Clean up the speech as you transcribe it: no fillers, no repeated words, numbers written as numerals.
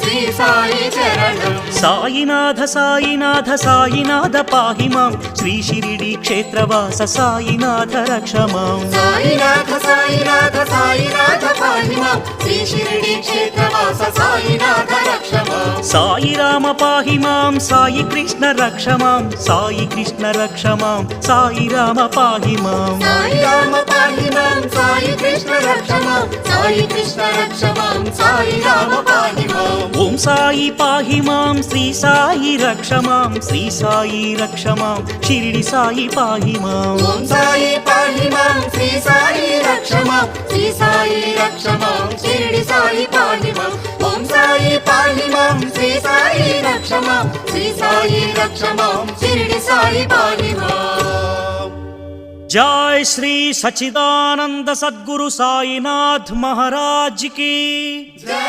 శ్రీ సాయి చరణం. సాయినాథ సాయినాథ సాయినాథ పాహి మాం శ్రీ షిరిడి క్షేత్రవాస సాయినాథ రక్ష మాం. సాయినాథ సాయినాథ సాయినాథ పాహి మాం శ్రీ షిరిడి క్షేత్రవాస సాయినాథ రక్ష మాం. సాయి రామ పాహి మాం సాయి కృష్ణ రక్ష మాం సాయి కృష్ణ రక్ష మాం సాయి రామ పాహి మాం. సాయి రామ పాహి మాం సాయి కృష్ణ రక్ష మాం సాయి కృష్ణ రక్ష మాం సాయి రామ పాహి మాం. ఓం సాయి పాహి మాం శ్రీ సాయి రక్ష మాం శ్రీ సాయి రక్ష మాం షిరిడి సాయి పాహి మాం. ఓం సాయి పాహి మాం శ్రీ సాయి రక్ష మాం శ్రీ సాయి రక్ష మాం షిరిడి సాయి పాహి మాం. ఓం సాయి పాహి మాం శ్రీ సాయి రక్ష మాం శ్రీ సాయి రక్ష మాం షిరిడి సాయి పాహి మాం. జై శ్రీ సచ్చిదానంద సద్గురు సాయినాథ్ మహారాజ్ కి జై.